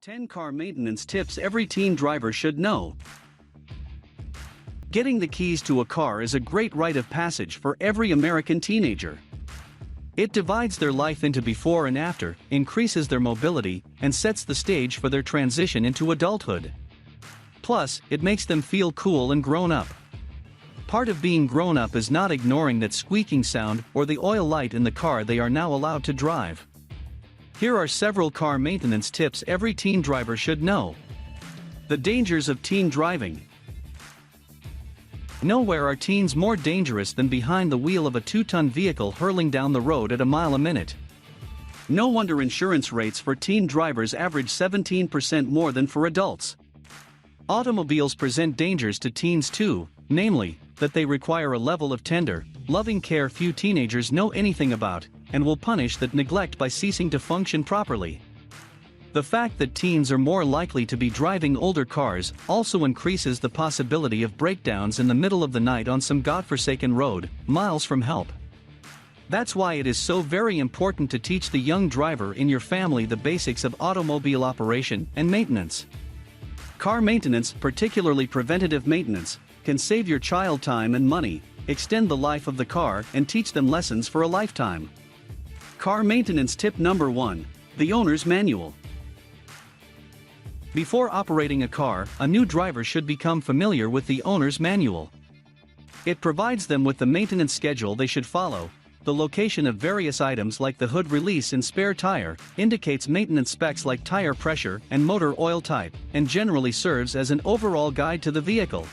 10 car maintenance tips every teen driver should know. Getting the keys to a car is a great rite of passage for every American teenager. It divides their life into before and after, increases their mobility, and sets the stage for their transition into adulthood. Plus, it makes them feel cool and grown up. Part of being grown up is not ignoring that squeaking sound or the oil light in the car they are now allowed to drive. Here are several car maintenance tips every teen driver should know. The dangers of teen driving. Nowhere are teens more dangerous than behind the wheel of a 2-ton vehicle hurling down the road at a mile a minute. No wonder insurance rates for teen drivers average 17% more than for adults. Automobiles present dangers to teens too, namely, that they require a level of tender, loving care few teenagers know anything about, and will punish that neglect by ceasing to function properly. The fact that teens are more likely to be driving older cars also increases the possibility of breakdowns in the middle of the night on some godforsaken road, miles from help. That's why it is so very important to teach the young driver in your family the basics of automobile operation and maintenance. Car maintenance, particularly preventative maintenance, can save your child time and money, extend the life of the car, and teach them lessons for a lifetime. Car maintenance tip number 1: the owner's manual. Before operating a car, a new driver should become familiar with the owner's manual. It provides them with the maintenance schedule they should follow, the location of various items like the hood release and spare tire, indicates maintenance specs like tire pressure and motor oil type, and generally serves as an overall guide to the vehicle.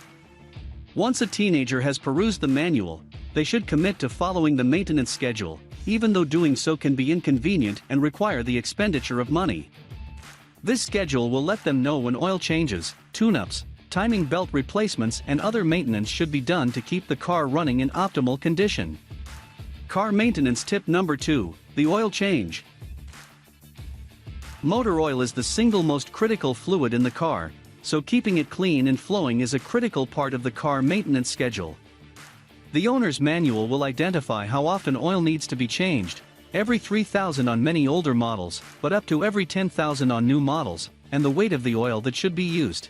Once a teenager has perused the manual, they should commit to following the maintenance schedule, even though doing so can be inconvenient and require the expenditure of money. This schedule will let them know when oil changes, tune-ups, timing belt replacements and other maintenance should be done to keep the car running in optimal condition. Car maintenance tip number 2: the oil change. Motor oil is the single most critical fluid in the car, so keeping it clean and flowing is a critical part of the car maintenance schedule. The owner's manual will identify how often oil needs to be changed, every 3,000 on many older models, but up to every 10,000 on new models, and the weight of the oil that should be used.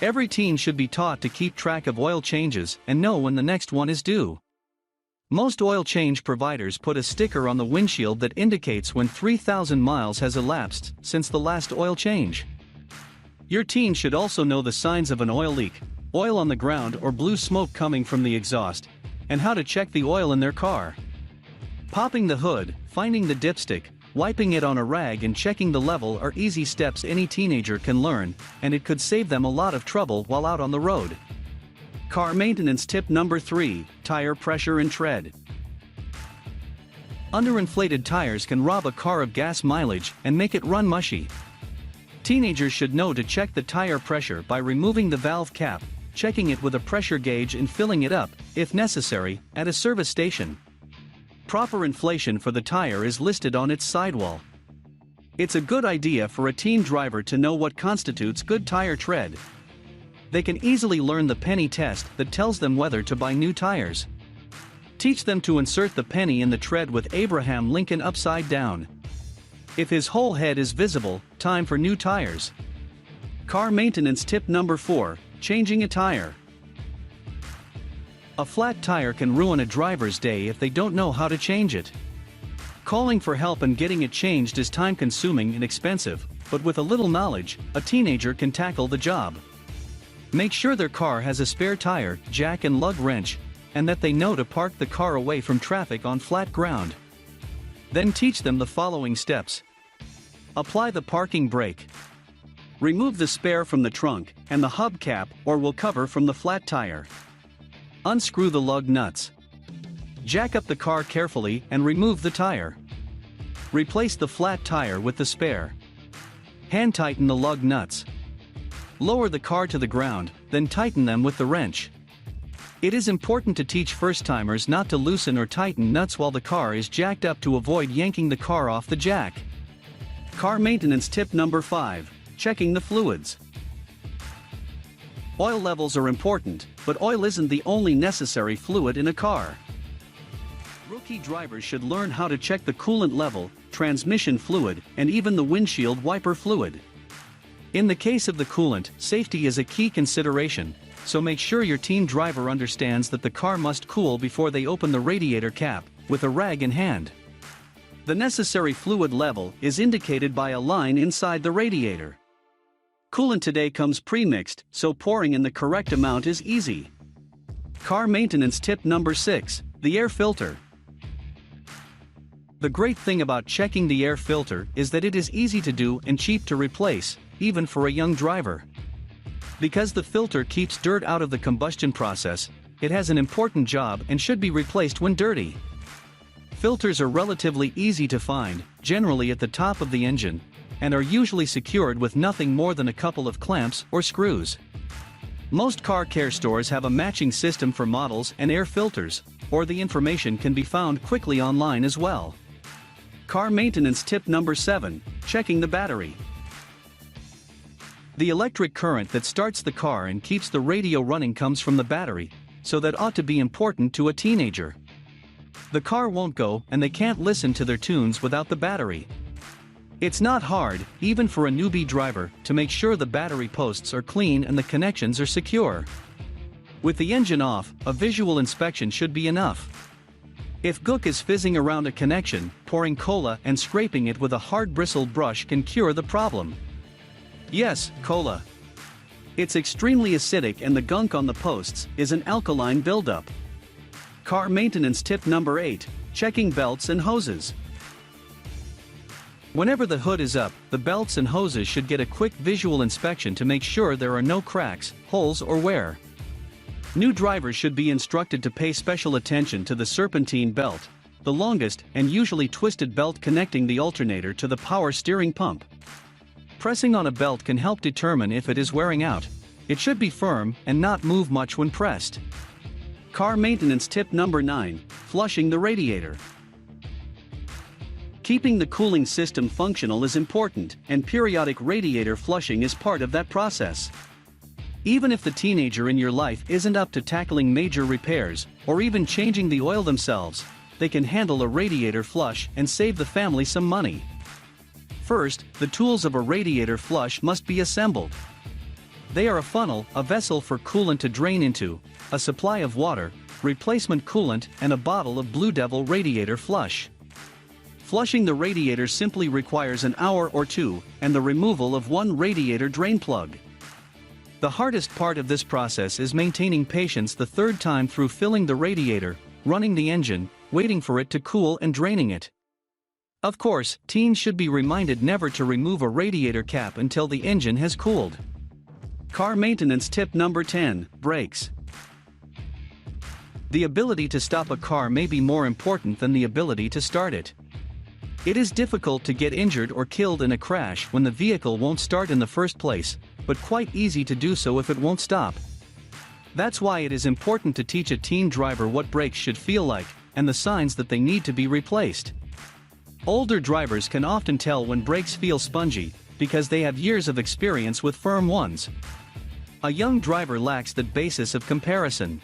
Every teen should be taught to keep track of oil changes and know when the next one is due. Most oil change providers put a sticker on the windshield that indicates when 3,000 miles has elapsed since the last oil change. Your teen should also know the signs of an oil leak, oil on the ground or blue smoke coming from the exhaust, and how to check the oil in their car. Popping the hood, finding the dipstick, wiping it on a rag and checking the level are easy steps any teenager can learn, and it could save them a lot of trouble while out on the road. Car maintenance tip number 3: tire pressure and tread. Underinflated tires can rob a car of gas mileage and make it run mushy. Teenagers should know to check the tire pressure by removing the valve cap, checking it with a pressure gauge and filling it up, if necessary, at a service station. Proper inflation for the tire is listed on its sidewall. It's a good idea for a teen driver to know what constitutes good tire tread. They can easily learn the penny test that tells them whether to buy new tires. Teach them to insert the penny in the tread with Abraham Lincoln upside down. If his whole head is visible, time for new tires. Car maintenance tip number 4: changing a tire. A flat tire can ruin a driver's day if they don't know how to change it. Calling for help and getting it changed is time-consuming and expensive, but with a little knowledge, a teenager can tackle the job. Make sure their car has a spare tire, jack and lug wrench, and that they know to park the car away from traffic on flat ground. Then teach them the following steps. Apply the parking brake. Remove the spare from the trunk and the hubcap or will cover from the flat tire. Unscrew the lug nuts. Jack up the car carefully and remove the tire. Replace the flat tire with the spare. Hand tighten the lug nuts. Lower the car to the ground, then tighten them with the wrench. It is important to teach first-timers not to loosen or tighten nuts while the car is jacked up to avoid yanking the car off the jack. Car maintenance tip number 5: checking the fluids. Oil levels are important, but oil isn't the only necessary fluid in a car. Rookie drivers should learn how to check the coolant level, transmission fluid, and even the windshield wiper fluid. In the case of the coolant, safety is a key consideration, so make sure your teen driver understands that the car must cool before they open the radiator cap, with a rag in hand. The necessary fluid level is indicated by a line inside the radiator. Coolant today comes pre-mixed, so pouring in the correct amount is easy. Car maintenance tip number 6, the air filter. The great thing about checking the air filter is that it is easy to do and cheap to replace, even for a young driver. Because the filter keeps dirt out of the combustion process, it has an important job and should be replaced when dirty. Filters are relatively easy to find, generally at the top of the engine, and are usually secured with nothing more than a couple of clamps or screws. Most car care stores have a matching system for models and air filters, or the information can be found quickly online as well. Car maintenance tip number 7, checking the battery. The electric current that starts the car and keeps the radio running comes from the battery, so that ought to be important to a teenager. The car won't go and they can't listen to their tunes without the battery. It's not hard, even for a newbie driver, to make sure the battery posts are clean and the connections are secure. With the engine off, a visual inspection should be enough. If gook is fizzing around a connection, pouring cola and scraping it with a hard bristled brush can cure the problem. Yes, cola. It's extremely acidic and the gunk on the posts is an alkaline buildup. Car maintenance tip number 8, checking belts and hoses. Whenever the hood is up, the belts and hoses should get a quick visual inspection to make sure there are no cracks, holes or wear. New drivers should be instructed to pay special attention to the serpentine belt, the longest and usually twisted belt connecting the alternator to the power steering pump. Pressing on a belt can help determine if it is wearing out. It should be firm and not move much when pressed. Car maintenance tip number 9, flushing the radiator. Keeping the cooling system functional is important, and periodic radiator flushing is part of that process. Even if the teenager in your life isn't up to tackling major repairs, or even changing the oil themselves, they can handle a radiator flush and save the family some money. First, the tools of a radiator flush must be assembled. They are a funnel, a vessel for coolant to drain into, a supply of water, replacement coolant, and a bottle of BlueDevil Radiator Flush. Flushing the radiator simply requires an hour or two, and the removal of one radiator drain plug. The hardest part of this process is maintaining patience the third time through filling the radiator, running the engine, waiting for it to cool and draining it. Of course, teens should be reminded never to remove a radiator cap until the engine has cooled. Car maintenance tip number 10, brakes. The ability to stop a car may be more important than the ability to start it. It is difficult to get injured or killed in a crash when the vehicle won't start in the first place, but quite easy to do so if it won't stop. That's why it is important to teach a teen driver what brakes should feel like, and the signs that they need to be replaced. Older drivers can often tell when brakes feel spongy, because they have years of experience with firm ones. A young driver lacks that basis of comparison.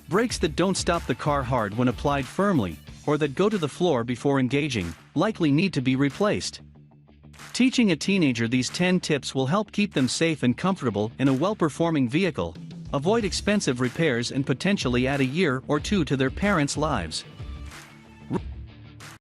Brakes that don't stop the car hard when applied firmly, or that go to the floor before engaging, likely need to be replaced. Teaching a teenager these 10 tips will help keep them safe and comfortable in a well-performing vehicle, avoid expensive repairs and potentially add a year or two to their parents' lives.